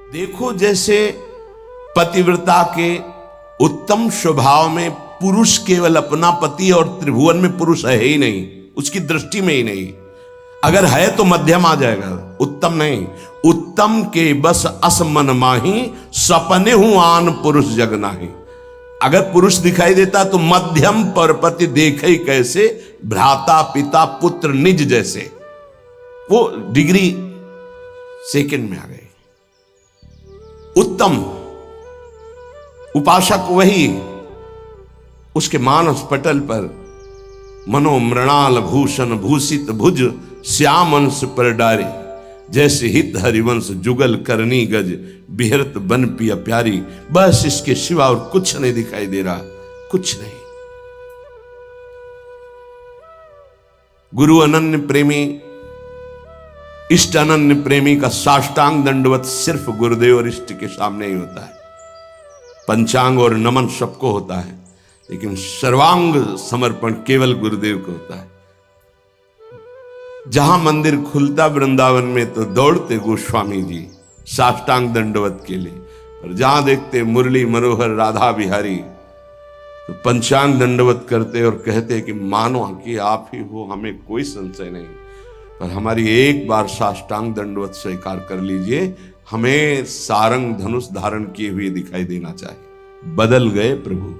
देखो जैसे पतिव्रता के उत्तम स्वभाव में पुरुष केवल अपना पति और त्रिभुवन में पुरुष है ही नहीं, उसकी दृष्टि में ही नहीं। अगर है तो मध्यम आ जाएगा, उत्तम नहीं। उत्तम के बस असमन माही, सपने हूं आन पुरुष जग नाही। अगर पुरुष दिखाई देता तो मध्यम परपति देखे कैसे, भ्राता पिता पुत्र निज जैसे। वो डिग्री सेकंड में आ गई। उत्तम उपासक वही, उसके मानस पटल पर मनो मृणाल भूषण भूषित भुज श्याम अंश पर डारे, जैसे हित हरिवंश जुगल करनी गज बिहरत बन पिया प्यारी। बस इसके सिवा और कुछ नहीं दिखाई दे रहा, कुछ नहीं। गुरु अनन्य प्रेमी, इष्ट अनन्य प्रेमी का साष्टांग दंडवत सिर्फ गुरुदेव और इष्ट के सामने ही होता है। पंचांग और नमन सबको होता है, लेकिन सर्वांग समर्पण केवल गुरुदेव को होता है। जहां मंदिर खुलता वृंदावन में तो दौड़ते गोस्वामी जी साष्टांग दंडवत के लिए, और जहां देखते मुरली मनोहर राधा बिहारी तो पंचांग दंडवत करते और कहते कि मानो कि आप ही हो, हमें कोई संशय नहीं, पर हमारी एक बार साष्टांग दंडवत स्वीकार कर लीजिए, हमें सारंग धनुष धारण किए हुए दिखाई देना चाहिए। बदल गए प्रभु,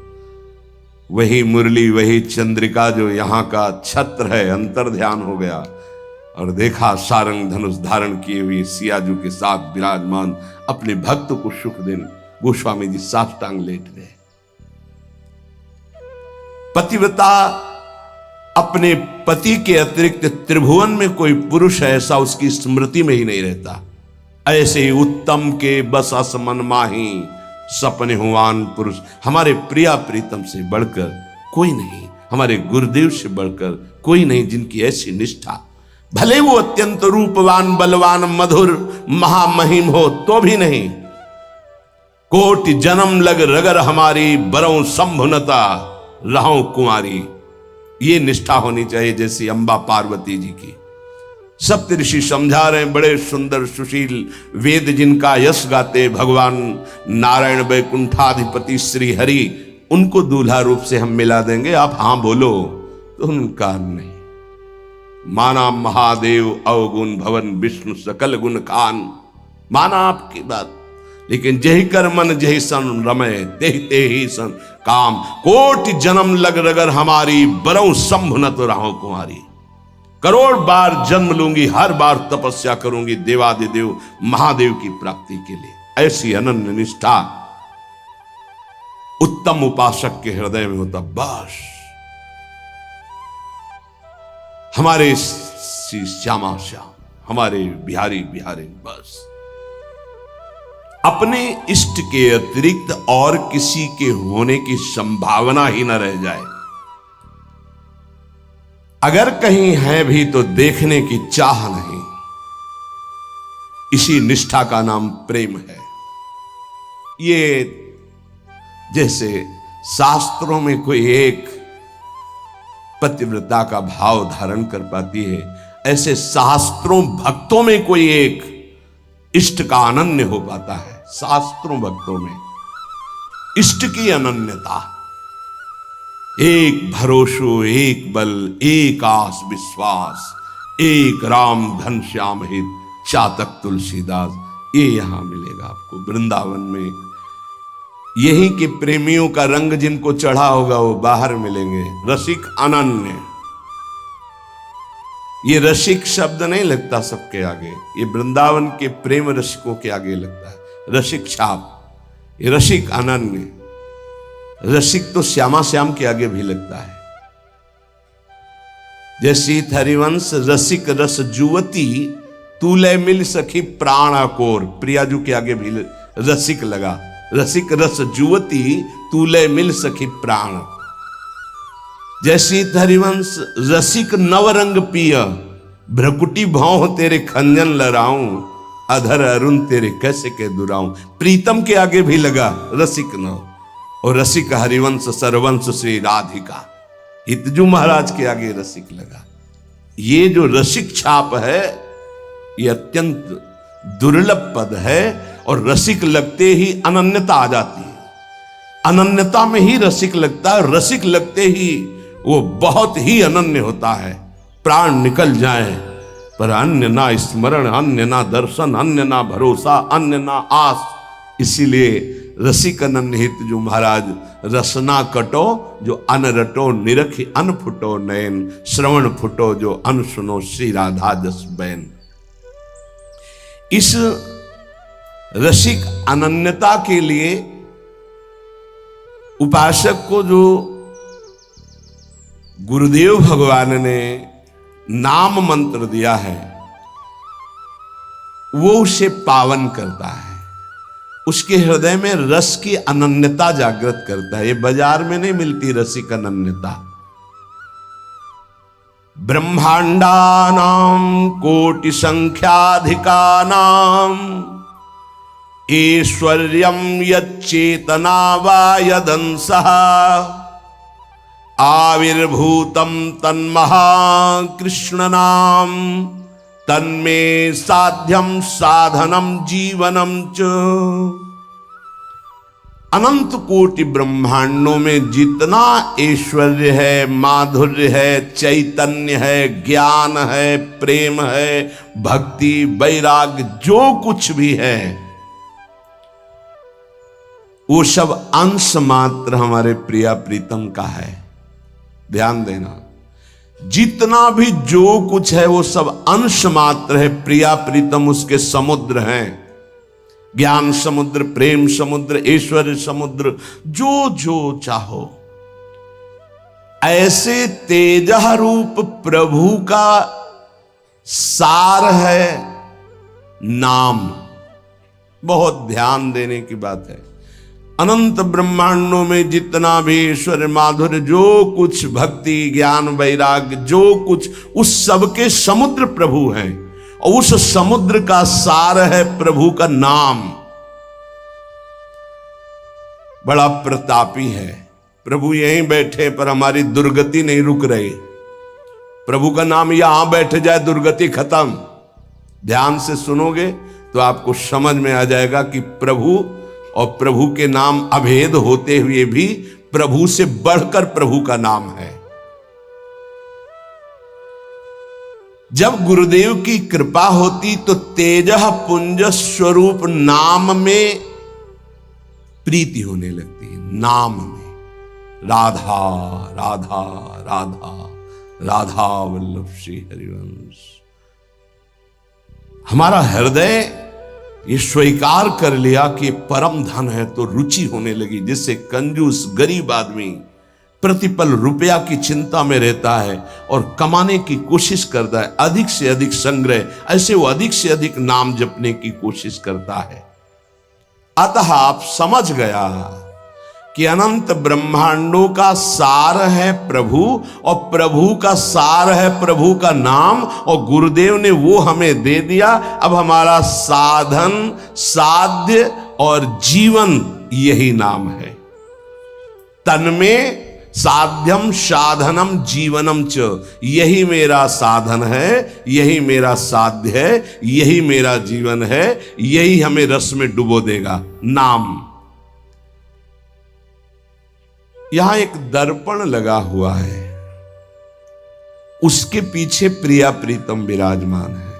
वही मुरली वही चंद्रिका जो यहाँ का छत्र है, अंतर ध्यान हो गया और देखा सारंग धनुष धारण किए हुए सियाजू के साथ विराजमान अपने भक्त को सुख देने गोस्वामी जी साष्टांग लेट गए। पतिव्रता अपने पति के अतिरिक्त त्रिभुवन में कोई पुरुष ऐसा उसकी स्मृति में ही नहीं रहता। ऐसे ही उत्तम के बस असमन माही, सपने हुआन पुरुष। हमारे प्रिया प्रीतम से बढ़कर कोई नहीं, हमारे गुरुदेव से बढ़कर कोई नहीं, जिनकी ऐसी निष्ठा। भले वो अत्यंत रूपवान बलवान मधुर महामहिम हो तो भी नहीं। कोटि जन्म लग रगर हमारी, बरौं संभुनता रहूं कुमारी। ये निष्ठा होनी चाहिए जैसी अंबा पार्वती जी की। सप्त ऋषि समझा रहे हैं, बड़े सुंदर सुशील वेद जिनका यश गाते भगवान नारायण वैकुंठाधिपति श्री हरि, उनको दूल्हा रूप से हम मिला देंगे, आप हां बोलो तो उनका नहीं। माना महादेव अवगुण भवन विष्णु सकल गुण खान, माना आपकी बात, लेकिन जही कर मन जही सन रमय, तेहि तेहि सन काम। कोटि जन्म लग रगर हमारी, बरौं संभ न तो राहों कुमारी। करोड़ बार जन्म लूंगी, हर बार तपस्या करूंगी देवादिदेव महादेव की प्राप्ति के लिए। ऐसी अनन्य निष्ठा उत्तम उपासक के हृदय में होता। बस हमारे श्यामा श्याम, हमारे बिहारी बिहारी, बस अपने इष्ट के अतिरिक्त और किसी के होने की संभावना ही न रह जाए। अगर कहीं है भी तो देखने की चाह नहीं। इसी निष्ठा का नाम प्रेम है। ये जैसे शास्त्रों में कोई एक पतिव्रता का भाव धारण कर पाती है, ऐसे शास्त्रों भक्तों में कोई एक इष्ट का अनन्य हो पाता है। शास्त्रों भक्तों में इष्ट की अनन्यता, एक भरोसो एक बल एक आस विश्वास, एक राम घनश्याम हित चातक तुलसीदास, ये यहां मिलेगा आपको वृंदावन में। यही के प्रेमियों का रंग जिनको चढ़ा होगा वो बाहर मिलेंगे। रसिक अनन्य, ये रसिक शब्द नहीं लगता सबके आगे, ये वृंदावन के प्रेम रसिकों के आगे लगता है। रसिक छाप, ये रसिक अनन्य। रसिक तो श्यामा श्याम के आगे भी लगता है। जैसी हरिवंश रसिक रस जुवती, तूले मिल सखी प्राण अकोर। प्रियाजू के आगे भी रसिक लगा। रसिक रस जुवती, तूले मिल सखी प्राण। जैसी हरिवंश रसिक नवरंग पिय, भ्रकुटी भौं तेरे खंजन लराऊं, अधर अरुण तेरे कैसे के दुराऊं। प्रीतम के आगे भी लगा रसिक नव। और रसिक हरिवंश सरवंश श्री राधिका, हितजू महाराज के आगे रसिक लगा। ये जो रसिक छाप है ये अत्यंत दुर्लभ पद है और रसिक लगते ही अनन्यता आ जाती है। अनन्यता में ही रसिक लगता है, रसिक लगते ही वो बहुत ही अनन्य होता है। प्राण निकल जाए पर अन्य ना स्मरण, अन्य ना दर्शन, अन्य ना भरोसा, अन्य ना आस। इसीलिए रसिक अनन्य हित जो महाराज, रसना कटो जो अन रटो, निरखि अन फुटो नयन, श्रवण फुटो जो अन सुनो, श्री राधा जस बैन। इस रसिक अनन्यता के लिए उपासक को जो गुरुदेव भगवान ने नाम मंत्र दिया है वो उसे पावन करता है, उसके हृदय में रस की अनन्यता जागृत करता है। ये बाजार में नहीं मिलती रसिक अनन्यता। ब्रह्मांडानां कोटि संख्याधिकानां ऐश्वर्यं यच्चेतना वा यदंसः आविर्भूतं तन्महाकृष्ण नाम तन्मे साध्यम साधनम जीवनम च। अनंत कोटि ब्रह्मांडों में जितना ऐश्वर्य है, माधुर्य है, चैतन्य है, ज्ञान है, प्रेम है, भक्ति, वैराग्य, जो कुछ भी है वो सब अंश मात्र हमारे प्रिया प्रीतम का है। ध्यान देना, जितना भी जो कुछ है वो सब अंश मात्र है। प्रिया प्रीतम उसके समुद्र हैं, ज्ञान समुद्र, प्रेम समुद्र, ऐश्वर्य समुद्र, जो जो चाहो। ऐसे तेजः रूप प्रभु का सार है नाम। बहुत ध्यान देने की बात है। अनंत ब्रह्मांडों में जितना भी ईश्वर, माधुर्य, जो कुछ भक्ति, ज्ञान, वैराग्य, जो कुछ, उस सब के समुद्र प्रभु हैं और उस समुद्र का सार है प्रभु का नाम। बड़ा प्रतापी है प्रभु। यहीं बैठे पर हमारी दुर्गति नहीं रुक रही। प्रभु का नाम यहां बैठ जाए दुर्गति खत्म। ध्यान से सुनोगे तो आपको समझ में आ जाएगा कि प्रभु और प्रभु के नाम अभेद होते हुए भी प्रभु से बढ़कर प्रभु का नाम है। जब गुरुदेव की कृपा होती तो तेजः पुंज स्वरूप नाम में प्रीति होने लगती है। नाम में राधा राधा राधा राधा वल्लभ श्री हरिवंश। हमारा हृदय ये स्वीकार कर लिया कि परम धन है तो रुचि होने लगी। जिससे कंजूस गरीब आदमी प्रतिपल रुपया की चिंता में रहता है और कमाने की कोशिश करता है, अधिक से अधिक संग्रह, ऐसे वो अधिक से अधिक नाम जपने की कोशिश करता है। अतः आप समझ गया कि अनंत ब्रह्मांडों का सार है प्रभु और प्रभु का सार है प्रभु का नाम, और गुरुदेव ने वो हमें दे दिया। अब हमारा साधन, साध्य और जीवन यही नाम है। तन्मे साध्यम साधनम जीवनम च। यही मेरा साधन है, यही मेरा साध्य है, यही मेरा जीवन है, यही हमें रस में डुबो देगा। नाम। यहां एक दर्पण लगा हुआ है, उसके पीछे प्रिया प्रीतम विराजमान है।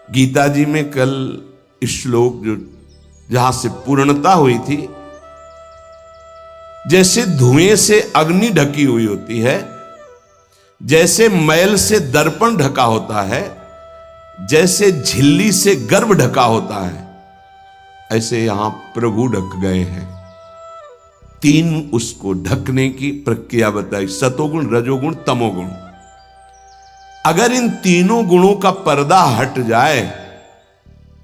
गीता जी में कल श्लोक जो जहां से पूर्णता हुई थी, जैसे धुएं से अग्नि ढकी हुई होती है, जैसे मैल से दर्पण ढका होता है, जैसे झिल्ली से गर्भ ढका होता है, ऐसे यहां प्रभु ढक गए हैं। तीन उसको ढकने की प्रक्रिया बताई, सतोगुण, रजोगुण, तमोगुण। अगर इन तीनों गुणों का पर्दा हट जाए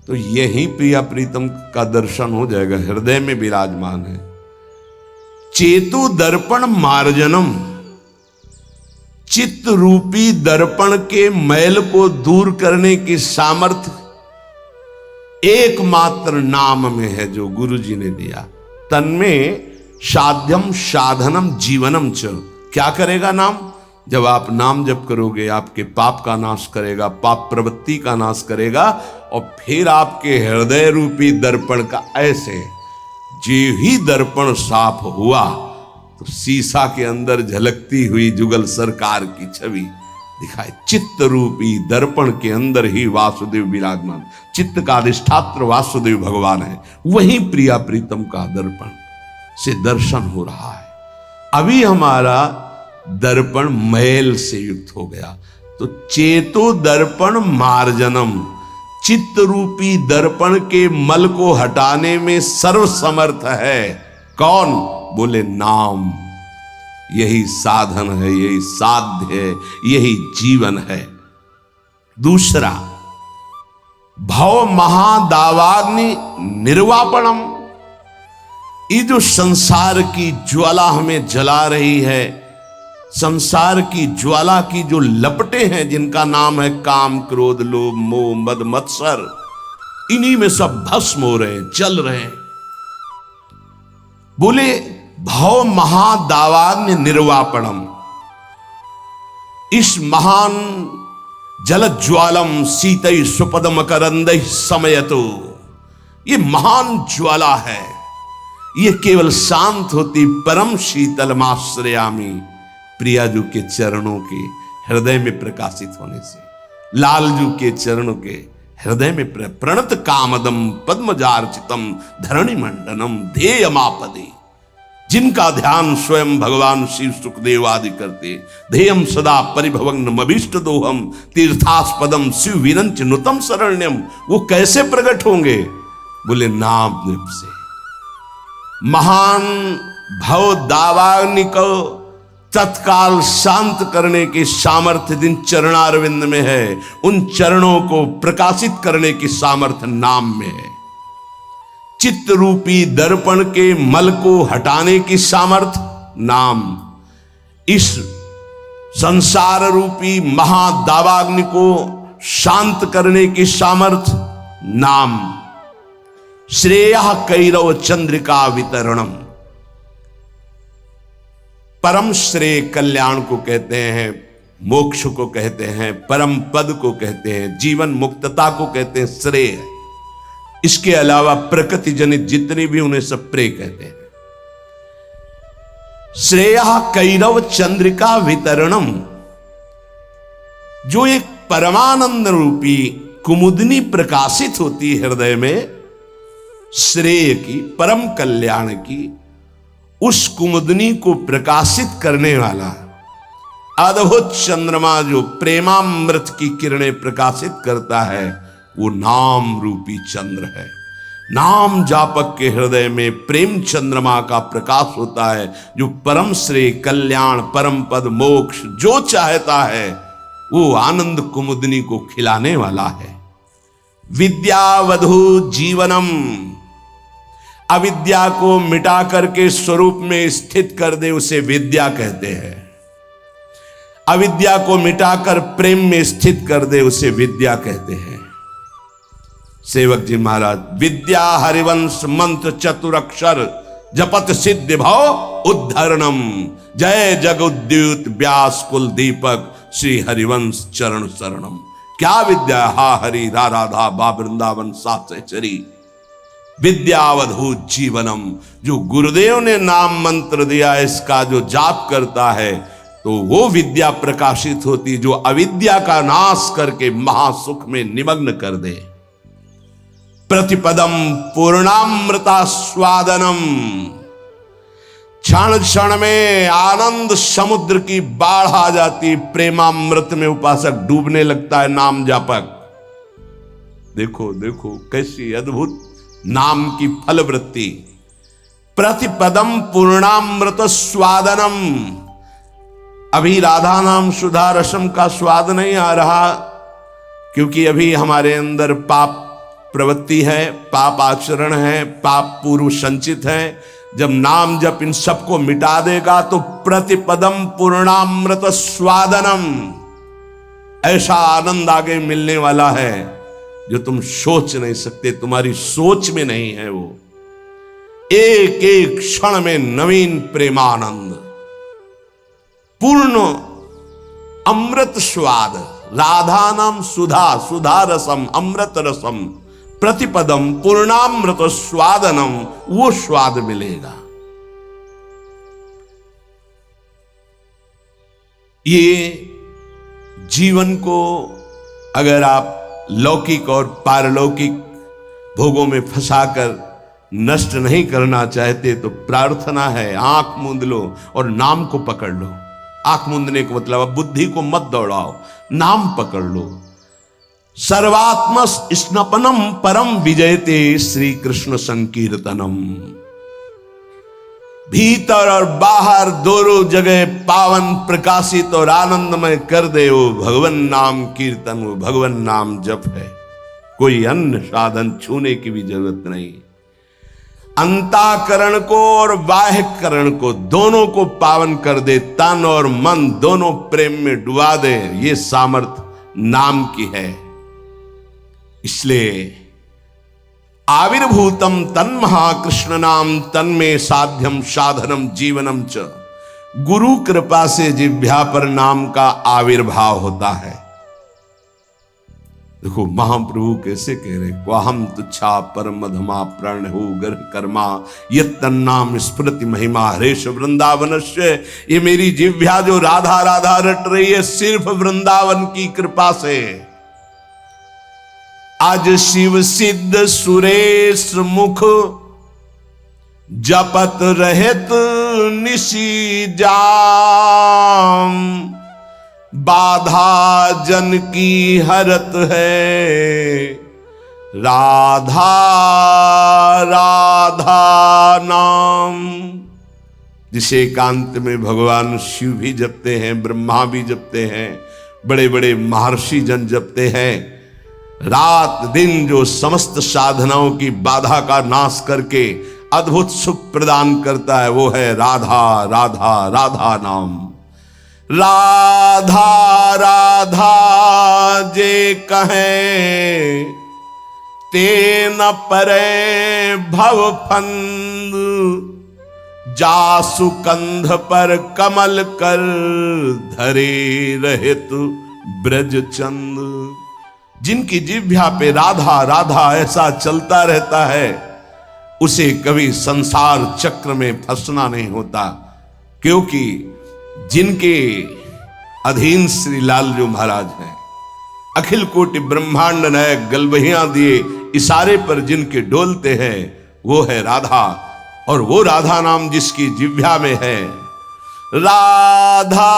तो यही प्रिया प्रीतम का दर्शन हो जाएगा। हृदय में विराजमान है। चेतु दर्पण मार्जनम। चित्त रूपी दर्पण के मैल को दूर करने की सामर्थ्य एकमात्र नाम में है जो गुरु जी ने दिया। तन्में साध्यम साधनम जीवनम च। क्या करेगा नाम? जब आप नाम जप करोगे आपके पाप का नाश करेगा, पाप प्रवृत्ति का नाश करेगा और फिर आपके हृदय रूपी दर्पण का ऐसे जे ही दर्पण साफ हुआ तो शीशा के अंदर झलकती हुई जुगल सरकार की छवि दिखाई। चित्त रूपी दर्पण के अंदर ही वासुदेव विराजमान, चित्त का अधिष्ठात्र वासुदेव भगवान है, वही प्रिया प्रीतम का दर्पण से दर्शन हो रहा है। अभी हमारा दर्पण मैल से युक्त हो गया, तो चेतो दर्पण मार्जनम, चित्त रूपी दर्पण के मल को हटाने में सर्वसमर्थ है कौन? बोले नाम। यही साधन है, यही साध्य है, यही जीवन है। दूसरा, भव महादावाग्नि निर्वापणम, ये जो संसार की ज्वाला हमें जला रही है, संसार की ज्वाला की जो लपटे हैं जिनका नाम है काम क्रोध लोभ मोह मद मत्सर, इन्हीं में सब भस्म हो रहे हैं, जल रहे हैं। बोले भव महादावाग्नि निर्वापणम, इस महान जल ज्वालम शीतई सुपदम करंदई समयतो, ये महान ज्वाला है, ये केवल शांत होती परम शीतल माश्रयामी, प्रियाजू के चरणों के हृदय में प्रकाशित होने से, लालजू के चरणों के हृदय में प्रणत कामदम पद्मजार्चितम धरणि मंडनम ध्येयमापदे, जिनका ध्यान स्वयं भगवान शिव सुखदेव आदि करते, ध्येयम सदा परिभवग्नमभीष्ट दोहम तीर्थास्पदम शिव विरंच नुतम शरण्यम, वो कैसे प्रकट होंगे? बोले नाम नृप से। महान भव दावाग्नि को तत्काल शांत करने की सामर्थ्य जिन चरणारविंद में है, उन चरणों को प्रकाशित करने की सामर्थ्य नाम में है। चित्त रूपी दर्पण के मल को हटाने की सामर्थ्य नाम, इस संसार रूपी महादावाग्नि को शांत करने की सामर्थ्य नाम। श्रेयः कैरव चंद्रिका वितरणम, परम श्रेय कल्याण को कहते हैं, मोक्ष को कहते हैं, परम पद को कहते हैं, जीवन मुक्तता को कहते हैं श्रेय। इसके अलावा प्रकृति जनित जितने भी उन्हें सब प्रेय कहते हैं। श्रेयः कैरव चंद्रिका वितरणम, जो एक परमानंद रूपी कुमुदनी प्रकाशित होती है हृदय में, श्रेय की, परम कल्याण की, उस कुमुदनी को प्रकाशित करने वाला अद्भुत चंद्रमा जो प्रेमामृत की किरणें प्रकाशित करता है, वो नाम रूपी चंद्र है। नाम जापक के हृदय में प्रेम चंद्रमा का प्रकाश होता है, जो परम श्रेय कल्याण परम पद मोक्ष जो चाहता है वो आनंद कुमुदनी को खिलाने वाला है। विद्यावधू जीवनम, अविद्या को मिटा करके स्वरूप में स्थित कर दे उसे विद्या कहते हैं। अविद्या को मिटाकर प्रेम में स्थित कर दे उसे विद्या कहते हैं। सेवक जी महाराज, विद्या हरिवंश मंत्र चतुरक्षर जपत सिद्ध भव उद्धरणम, जय जगुद्युत व्यास कुल दीपक श्री हरिवंश चरण शरणम। क्या विद्या? हा हरि रा राधा बा वृंदावन साचरी, विद्यावधूत जीवनम, जो गुरुदेव ने नाम मंत्र दिया इसका जो जाप करता है तो वो विद्या प्रकाशित होती, जो अविद्या का नाश करके महासुख में निमग्न कर दे। प्रतिपदम पूर्णामृता स्वादनम, क्षण क्षण में आनंद समुद्र की बाढ़ आ जाती, प्रेमामृत में उपासक डूबने लगता है नाम जापक। देखो देखो कैसी अद्भुत नाम की फलवृत्ति। प्रतिपदम पूर्णामृत स्वादनम, अभी राधा नाम सुधा रसम का स्वाद नहीं आ रहा, क्योंकि अभी हमारे अंदर पाप प्रवृत्ति है, पाप आचरण है, पाप पूर्व संचित है। जब नाम जप इन सबको मिटा देगा तो प्रतिपदम पूर्णामृत स्वादनम, ऐसा आनंद आगे मिलने वाला है जो तुम सोच नहीं सकते, तुम्हारी सोच में नहीं है। वो एक एक क्षण में नवीन प्रेमानंद, पूर्ण अमृत स्वाद, राधानाम सुधा, सुधा रसम, अमृत रसम, प्रतिपदम पूर्णामृत स्वादनम, वो स्वाद मिलेगा। ये जीवन को अगर आप लौकिक और पारलौकिक भोगों में फंसाकर नष्ट नहीं करना चाहते तो प्रार्थना है, आंख मूंद लो और नाम को पकड़ लो। आंख मूंदने का मतलब अब बुद्धि को मत दौड़ाओ, नाम पकड़ लो। सर्वात्म स्नपनम परम विजयते श्री कृष्ण संकीर्तनम। भीतर और बाहर दोनों जगह पावन, प्रकाशित और आनंदमय कर दे वो भगवन नाम कीर्तन, वो भगवन नाम जप है। कोई अन्य साधन छूने की भी जरूरत नहीं। अंतःकरण को और बाह्यकरण को दोनों को पावन कर दे, तन और मन दोनों प्रेम में डुबा दे, ये सामर्थ्य नाम की है। इसलिए आविर्भूतम तन्महाकृष्ण नाम तन्मे साध्यम साधनम जीवनम च। गुरु कृपा से जिह्वा पर नाम का आविर्भाव होता है। देखो महाप्रभु कैसे कह रहे, क्वाहम तुच्छा परम मधमा प्रण हो गर्भ कर्मा यत्तन्नाम स्मृति महिमा हरेश वृंदावनस्य। ये मेरी जिह्वा जो राधा राधा रट रही है सिर्फ वृंदावन की कृपा से। आज शिव सिद्ध सुरेश मुख जपत रहत निशी जाम। बाधा जन की हरत है राधा राधा नाम। जिसे एकांत में भगवान शिव भी जपते हैं, ब्रह्मा भी जपते हैं, बड़े बड़े महर्षि जन जपते हैं। रात दिन जो समस्त साधनाओं की बाधा का नाश करके अद्भुत सुख प्रदान करता है वो है राधा राधा राधा नाम। राधा राधा जे कहें ते न परे भव फंद। जासु कंध पर कमल कर धरे रहित ब्रज चंद। जिनकी जिह्वा पे राधा राधा ऐसा चलता रहता है उसे कभी संसार चक्र में फंसना नहीं होता, क्योंकि जिनके अधीन श्री लालजू महाराज हैं, अखिल कोटि ब्रह्मांड नायक गलबहियां दिए इशारे पर जिनके डोलते हैं वो है राधा। और वो राधा नाम जिसकी जिह्वा में है, राधा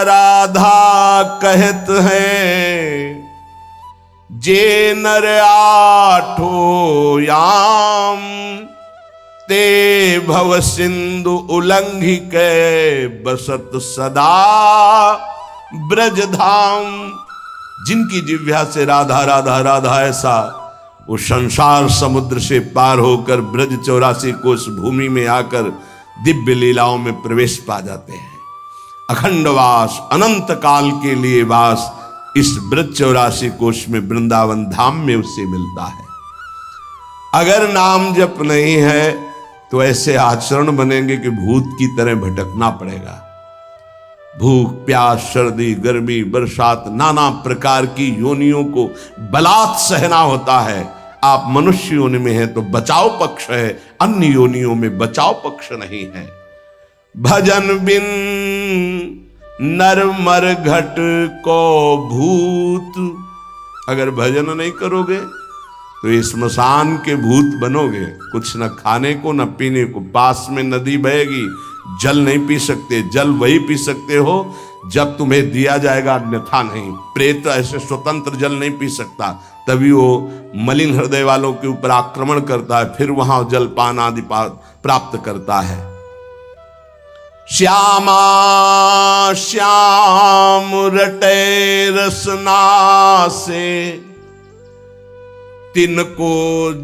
राधा कहत हैं जे नर आठो याम। ते भव सिंधु उल्लंघि के बसत सदा ब्रज धाम। जिनकी जिह्वा से राधा राधा राधा ऐसा वो संसार समुद्र से पार होकर ब्रज 84 कोस भूमि में आकर दिव्य लीलाओं में प्रवेश पा जाते हैं। अखंड वास, अनंत काल के लिए वास इस ब्रज 84 कोश में वृंदावन धाम में उससे मिलता है। अगर नाम जप नहीं है तो ऐसे आचरण बनेंगे कि भूत की तरह भटकना पड़ेगा। भूख प्यास सर्दी गर्मी बरसात नाना प्रकार की योनियों को बलात् सहना होता है। आप मनुष्य योनि में हैं तो बचाव पक्ष है, अन्य योनियों में बचाव पक्ष नहीं है। भजन बिन नर मर घट को भूत। अगर भजन नहीं करोगे तो ये स्मशान के भूत बनोगे। कुछ न खाने को न पीने को, पास में नदी बहेगी, जल नहीं पी सकते। जल वही पी सकते हो जब तुम्हें दिया जाएगा, अन्यथा नहीं। प्रेत ऐसे स्वतंत्र जल नहीं पी सकता, तभी वो मलिन हृदय वालों के ऊपर आक्रमण करता है, फिर वहां जलपान आदि प्राप्त करता है। श्यामा श्याम रटे रसना से तिनको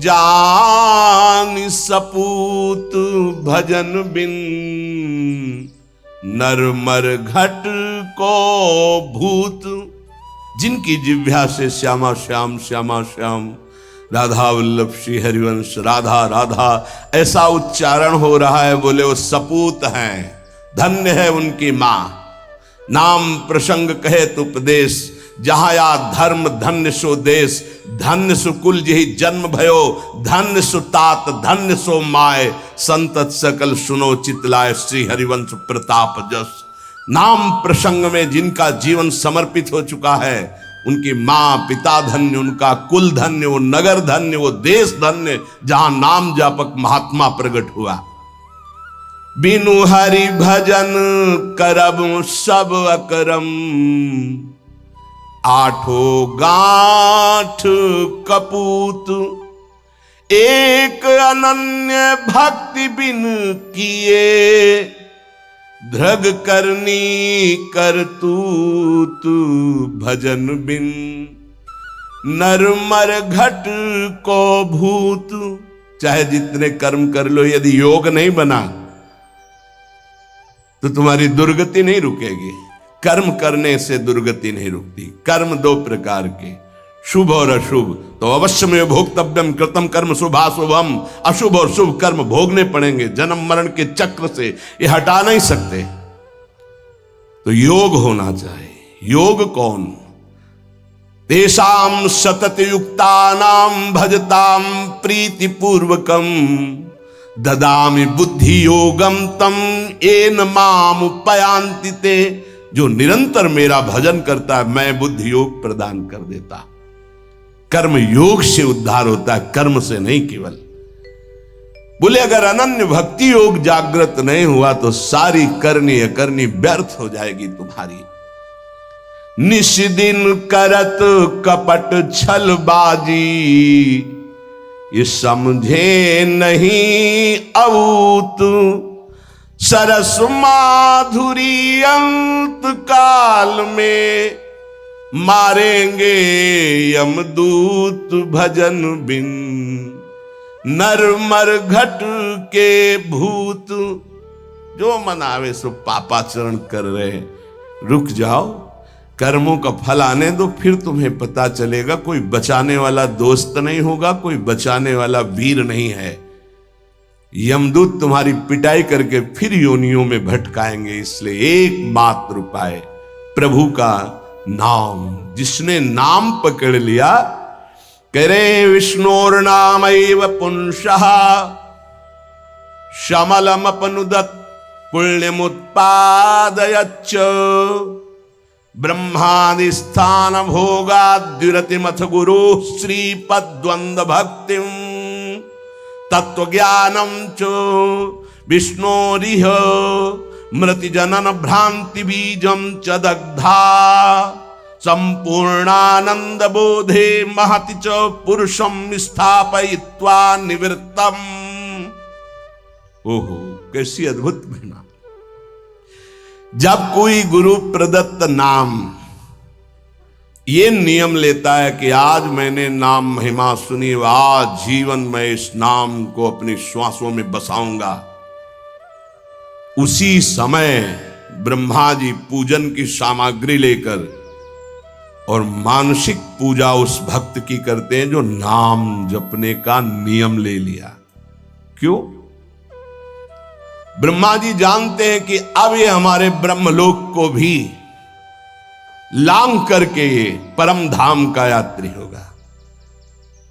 जान सपूत। भजन बिन नरमर घट को भूत। जिनकी जिह्वा से श्यामा श्याम श्यामा श्याम राधा वल्लभ श्री हरिवंश राधा राधा ऐसा उच्चारण हो रहा है, बोले वो सपूत हैं, धन्य है उनकी मां। नाम प्रसंग कहे तो उपदेश जहां या धर्म धन्य सो देश, धन्य सो कुल जही जन्म भयो, धन्य सो तात धन्य सो माय, संतत सकल सुनो चितलाय, श्री हरिवंश प्रताप जस। नाम प्रसंग में जिनका जीवन समर्पित हो चुका है, उनकी मां पिता धन्य, उनका कुल धन्य, वो नगर धन्य, वो देश धन्य, जहां नाम जापक महात्मा प्रकट हुआ। बिनु हरि भजन करब सब अकरम, आठो गांठ कपूत, एक अनन्य भक्ति बिन किए, धृग करनी करतूत भजन बिन, नरमर घट को भूत। चाहे जितने कर्म कर लो, यदि योग नहीं बना तो तुम्हारी दुर्गति नहीं रुकेगी। कर्म करने से दुर्गति नहीं रुकती। कर्म दो प्रकार के, शुभ और अशुभ। तो अवश्य में भोक्तव्यम कृतम कर्म शुभाशुभम, अशुभ और शुभ कर्म भोगने पड़ेंगे। जन्म मरण के चक्र से ये हटा नहीं सकते। तो योग होना चाहिए। योग कौन? तेषाम सतत युक्तानाम भजताम प्रीति पूर्वकम, ददामि बुद्धि योगम तम येन माम उपयान्ति ते। जो निरंतर मेरा भजन करता है, मैं बुद्धि योग प्रदान कर देता। कर्म योग से उद्धार होता है, कर्म से नहीं केवल। बोले अगर अनन्य भक्ति योग जागृत नहीं हुआ तो सारी करनी अकरनी व्यर्थ हो जाएगी तुम्हारी। निश दिन करत कपट छलबाजी, ये समझे नहीं अऊत। सरस माधुरी अंत काल में, मारेंगे यमदूत भजन बिन। नरमर घट के भूत, जो मनावे सो पापाचरण कर रहे हैं। रुक जाओ, कर्मों का फल आने दो, फिर तुम्हें पता चलेगा। कोई बचाने वाला दोस्त नहीं होगा, कोई बचाने वाला वीर नहीं है। यमदूत तुम्हारी पिटाई करके फिर योनियों में भटकाएंगे। इसलिए एकमात्र उपाय प्रभु का नाम। जिसने नाम पकड़ लिया, करे विष्णोर नामैव पुंसः, शमलमपनुदत् पुण्यमुत्पादयच्च। ब्रह्मादि स्थान भोगाद्युरतिमथ गुरु श्रीपद्वंद भक्तिम, तत्वज्ञानम च विष्णोरिह मृति जनन भ्रांति बीजम च दग्धा। संपूर्णानंद बोधे महति च पुरुषम स्थापयित्वा निवृत्तम। ओहो, कैसी अद्भुत महिमा। जब कोई गुरु प्रदत्त नाम ये नियम लेता है कि आज मैंने नाम महिमा सुनी, आज जीवन में इस नाम को अपनी श्वासों में बसाऊंगा, उसी समय ब्रह्मा जी पूजन की सामग्री लेकर और मानसिक पूजा उस भक्त की करते हैं जो नाम जपने का नियम ले लिया। क्यों? ब्रह्मा जी जानते हैं कि अब ये हमारे ब्रह्मलोक को भी लांग करके ये परम धाम का यात्री होगा,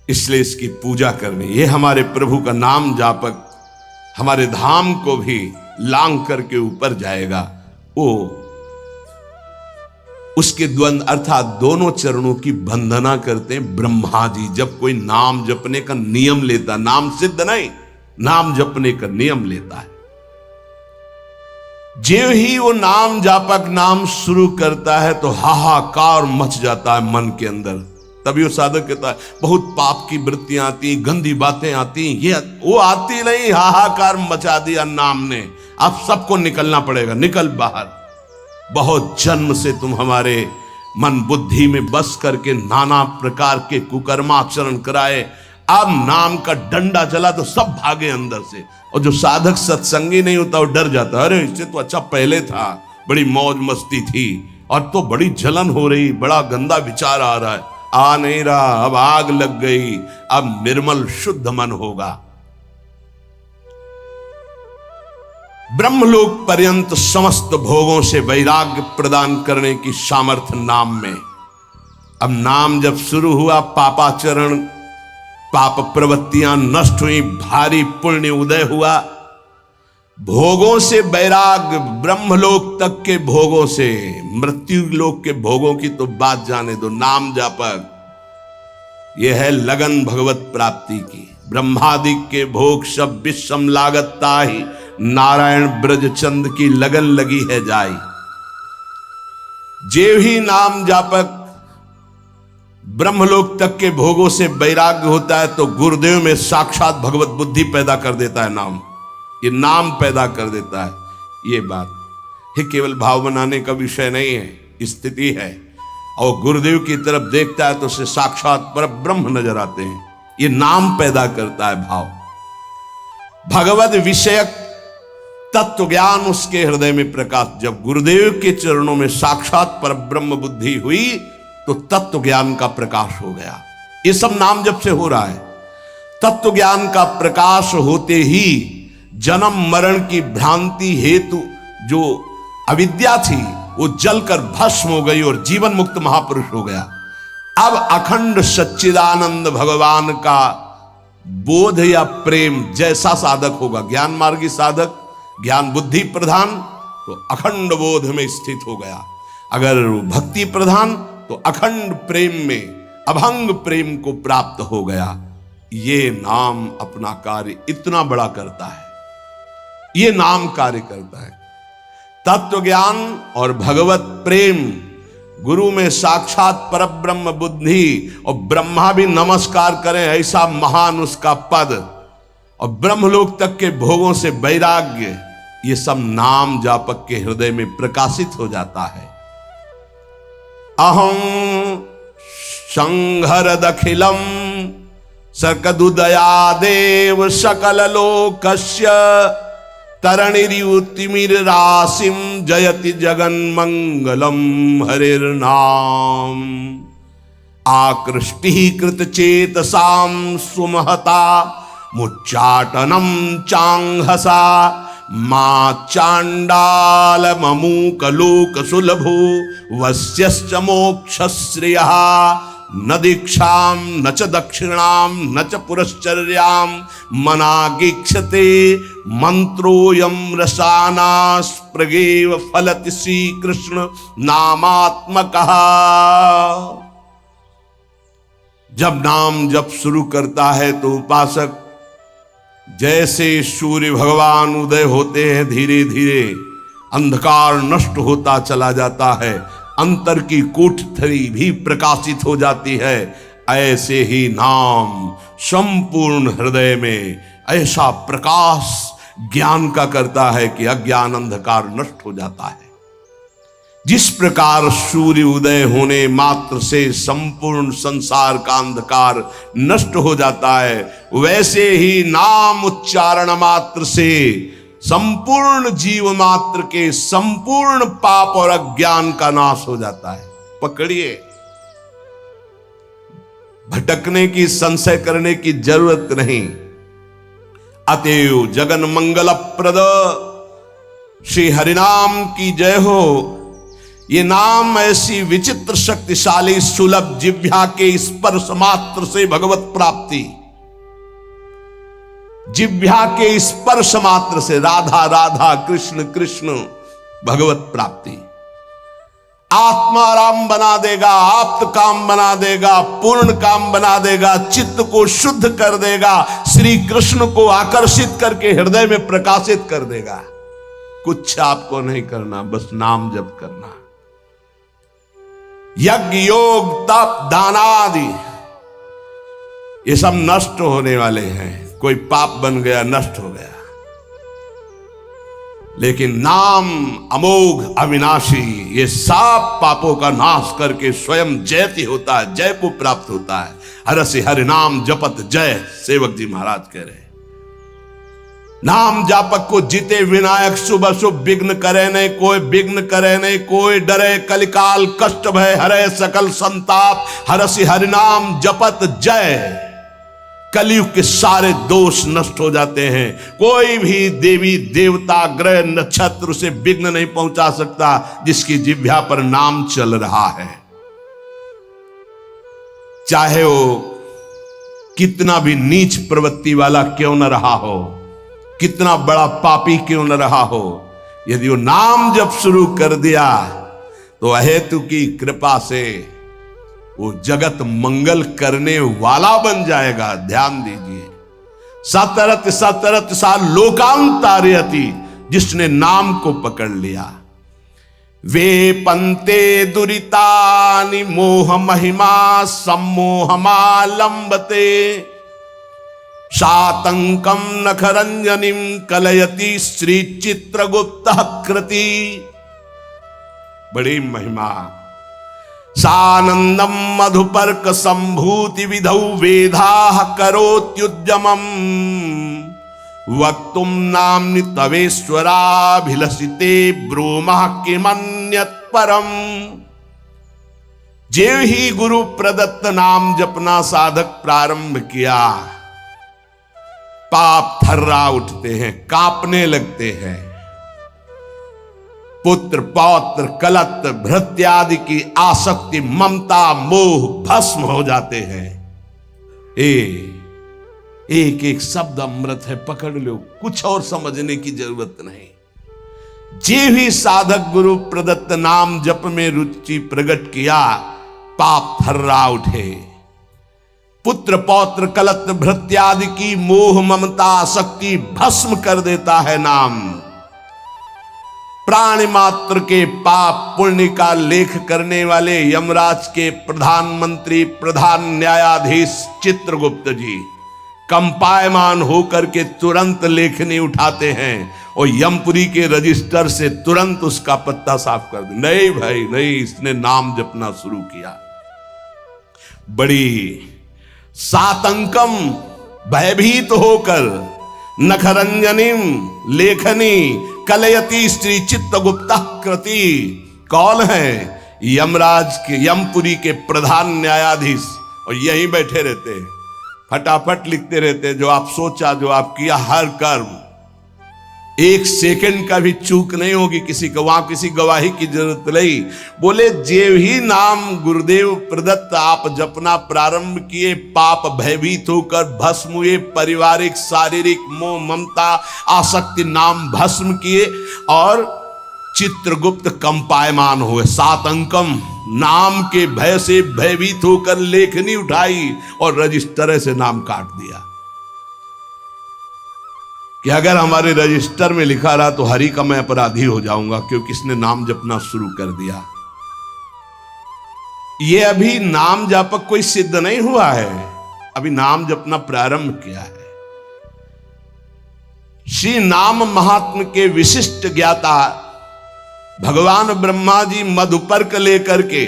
इसलिए इसकी पूजा करनी। ये हमारे प्रभु का नाम जापक हमारे धाम को भी लांग करके ऊपर जाएगा। वो उसके द्वंद अर्थात दोनों चरणों की वंदना करते हैं ब्रह्मा जी। जब कोई नाम जपने का नियम लेता, नाम सिद्ध नहीं, नाम जपने का नियम लेता है, जो ही वो नाम जापक नाम शुरू करता है तो हाहाकार मच जाता है मन के अंदर। तभी वो साधक कहता है बहुत पाप की वृत्तियां आती, गंदी बातें आती, ये वो आती नहीं, हाहाकार मचा दिया नाम ने। अब सबको निकलना पड़ेगा, निकल बाहर। बहुत जन्म से तुम हमारे मन बुद्धि में बस करके नाना प्रकार के कुकर्माचरण कराए, अब नाम का डंडा चला तो सब भागे अंदर से। और जो साधक सत्संगी नहीं होता वो डर जाता, अरे इससे तो अच्छा पहले था, बड़ी मौज मस्ती थी, और तो बड़ी जलन हो रही, बड़ा गंदा विचार आ रहा है। आ नहीं रहा, अब आग लग गई, अब निर्मल शुद्ध मन होगा। ब्रह्मलोक पर्यंत समस्त भोगों से वैराग्य प्रदान करने की सामर्थ्य नाम में। अब नाम जब शुरू हुआ, पापाचरण, पाप प्रवृत्तियां नष्ट हुई, भारी पुण्य उदय हुआ, भोगों से वैराग्य, ब्रह्मलोक तक के भोगों से, मृत्यु लोक के भोगों की तो बात जाने दो। नाम जापक यह है लगन भगवत प्राप्ति की। ब्रह्मादिक के भोग सब विषम लागत ताहि, नारायण ब्रज चंद की लगन लगी है जाई। जे ही नाम जापक ब्रह्मलोक तक के भोगों से वैराग्य होता है तो गुरुदेव में साक्षात भगवत बुद्धि पैदा कर देता है। नाम, ये नाम पैदा कर देता है। ये बात ये केवल भाव बनाने का विषय नहीं है, स्थिति है। और गुरुदेव की तरफ देखता है तो उसे साक्षात पर ब्रह्म नजर आते हैं। ये नाम पैदा करता है भाव। भगवत विषयक तत्व ज्ञान उसके हृदय में प्रकाश। जब गुरुदेव के चरणों में साक्षात पर ब्रह्म बुद्धि हुई तो तत्व ज्ञान का प्रकाश हो गया। ये सब नाम जब से हो रहा है। तत्व ज्ञान का प्रकाश होते ही जन्म मरण की भ्रांति हेतु जो अविद्या थी वो जलकर भस्म हो गई और जीवन मुक्त महापुरुष हो गया। अब अखंड सच्चिदानंद भगवान का बोध या प्रेम जैसा साधक होगा, ज्ञान मार्गी साधक, ज्ञान बुद्धि प्रधान, तो अखंड बोध में स्थित हो गया। अगर भक्ति प्रधान तो अखंड प्रेम में, अभंग प्रेम को प्राप्त हो गया। ये नाम अपना कार्य इतना बड़ा करता है। ये नाम कार्य करता है। तत्व ज्ञान और भगवत प्रेम, गुरु में साक्षात परब्रह्म बुद्धि, और ब्रह्मा भी नमस्कार करें ऐसा महान उसका पद, और ब्रह्मलोक तक के भोगों से वैराग्य, ये सब नाम जापक के हृदय में प्रकाशित हो जाता है। अहं संहरदखिलम सकदुदयादेव सकल लोकस्य तरणिर्युतिमिर राशिम जयति जगन्मंगलम हरिर्नाम। आकृष्टि कृत चेतसाम सुमहता मुच्चाटनम चांहसा मा चांडाल ममूक लोक सुलभो वस्यश्च मोक्षश्रियः न दीक्षाम न च दक्षिणाम न च पुरश्चर्याम मनागीक्षते मंत्रोयम रसानास्प्रगेव फलति श्री कृष्ण नामात्मकः। जब नाम जप शुरू करता है तो उपासक जैसे सूर्य भगवान उदय होते हैं, धीरे धीरे अंधकार नष्ट होता चला जाता है, अंतर की कोठरी भी प्रकाशित हो जाती है। ऐसे ही नाम संपूर्ण हृदय में ऐसा प्रकाश ज्ञान का करता है कि अज्ञान अंधकार नष्ट हो जाता है। जिस प्रकार सूर्य उदय होने मात्र से संपूर्ण संसार का अंधकार नष्ट हो जाता है, वैसे ही नाम उच्चारण मात्र से संपूर्ण जीव मात्र के संपूर्ण पाप और अज्ञान का नाश हो जाता है। पकड़िए, भटकने की, संशय करने की जरूरत नहीं। अतएव जगन मंगल प्रद श्री हरिनाम की जय हो। ये नाम ऐसी विचित्र शक्तिशाली सुलभ जिह्वा के स्पर्श मात्र से भगवत प्राप्ति, जिह्वा के स्पर्श मात्र से राधा राधा कृष्ण कृष्ण भगवत प्राप्ति आत्माराम बना देगा, आप्त काम बना देगा, पूर्ण काम बना देगा, चित्त को शुद्ध कर देगा, श्री कृष्ण को आकर्षित करके हृदय में प्रकाशित कर देगा। कुछ आपको नहीं करना, बस नाम जप करना। यज्ञ योग तप दान आदि ये सब नष्ट होने वाले हैं। कोई पाप बन गया, नष्ट हो गया, लेकिन नाम अमोघ अविनाशी ये सब पापों का नाश करके स्वयं जयति होता है, जय को प्राप्त होता है। हरसि हरि नाम जपत जय, सेवक जी महाराज कह रहे हैं। नाम जापक को जीते विनायक शुभ शुभ विघ्न करे नहीं कोई, विघ्न करे नहीं कोई, डरे कलिकाल कष्ट भय हरे सकल संताप, हरसि हरि नाम जपत जय। कलयुग के सारे दोष नष्ट हो जाते हैं। कोई भी देवी देवता ग्रह नक्षत्र से विघ्न नहीं पहुंचा सकता जिसकी जिह्वा पर नाम चल रहा है। चाहे वो कितना भी नीच प्रवृत्ति वाला क्यों न रहा हो, कितना बड़ा पापी क्यों न रहा हो, यदि वो नाम जप शुरू कर दिया तो अहेतु की कृपा से वो जगत मंगल करने वाला बन जाएगा। ध्यान दीजिए, सतरत सतरत सा लोकांतारयति, जिसने नाम को पकड़ लिया। वे पंते दुरितानि मोह महिमा सम्मोहमालंबते, शातंकम नखरंजनिम कलयति श्री चित्रगुप्त कृति। बड़ी महिमा। सानंदम मधुपर्क संभूति विधौ वेदाः करोत्युद्यमम्, वक्तुम नाम्नि तवेश्वराभिलषिते ब्रूमः किमन्यत् परम। जेव ही गुरु प्रदत्त नाम जपना साधक प्रारंभ किया, पाप थर्रा उठते हैं, कांपने लगते हैं। पुत्र पौत्र कलत्र भृत्यादि की आसक्ति ममता मोह भस्म हो जाते हैं। एक एक शब्द अमृत है, पकड़ लो, कुछ और समझने की जरूरत नहीं। जे भी साधक गुरु प्रदत्त नाम जप में रुचि प्रकट किया, पाप थर्रा उठे। पुत्र पौत्र कलत्र भृत्यादि की मोह ममता आसक्ति भस्म कर देता है नाम। प्राणी मात्र के पाप पुण्य का लेख करने वाले यमराज के प्रधानमंत्री प्रधान न्यायाधीश चित्रगुप्त जी कंपायमान होकर के तुरंत लेखनी उठाते हैं और यमपुरी के रजिस्टर से तुरंत उसका पत्ता साफ कर दे। नहीं भाई नहीं, इसने नाम जपना शुरू किया। बड़ी सातंकम भयभीत होकर नखरंजनिम लेखनी कलयति श्री चित्रगुप्त कृति। कौन है? यमराज के यमपुरी के प्रधान न्यायाधीश, और यहीं बैठे रहते हैं, फटाफट लिखते रहते हैं। जो आप सोचा, जो आप किया, हर कर्म एक सेकंड का भी चूक नहीं होगी किसी को, वहां किसी गवाही की जरूरत नहीं। बोले जेव ही नाम गुरुदेव प्रदत्त आप जपना प्रारंभ किए, पाप भयभीत होकर भस्म हुए, पारिवारिक शारीरिक मोह ममता आसक्ति नाम भस्म किए और चित्रगुप्त कंपायमान हुए। सातंकम नाम के भय से भयभीत होकर लेखनी उठाई और रजिस्टर से नाम काट दिया कि अगर हमारे रजिस्टर में लिखा रहा तो हरि का मैं अपराधी हो जाऊंगा, क्योंकि इसने नाम जपना शुरू कर दिया। ये अभी नाम जापक कोई सिद्ध नहीं हुआ है, अभी नाम जपना प्रारंभ किया है। श्री नाम महात्म के विशिष्ट ज्ञाता भगवान ब्रह्मा जी मधुपर्क लेकर के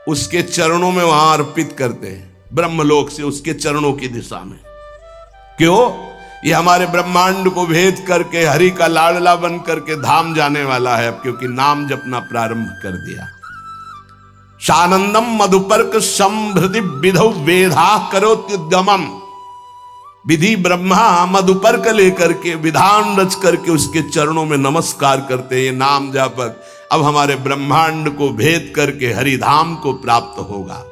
उसके चरणों में वहां अर्पित करते हैं, ब्रह्मलोक से उसके चरणों की दिशा में। क्यों? ये हमारे ब्रह्मांड को भेद करके हरि का लाडला बन करके धाम जाने वाला है, क्योंकि नाम जपना प्रारंभ कर दिया। शानंदम मधुपर्क संभृति विधौ वेधा करोत्युद्यमम्। विधि ब्रह्मा मधुपर्क लेकर के विधान रच करके उसके चरणों में नमस्कार करते हैं। नाम जापक अब हमारे ब्रह्मांड को भेद करके हरिधाम को प्राप्त होगा।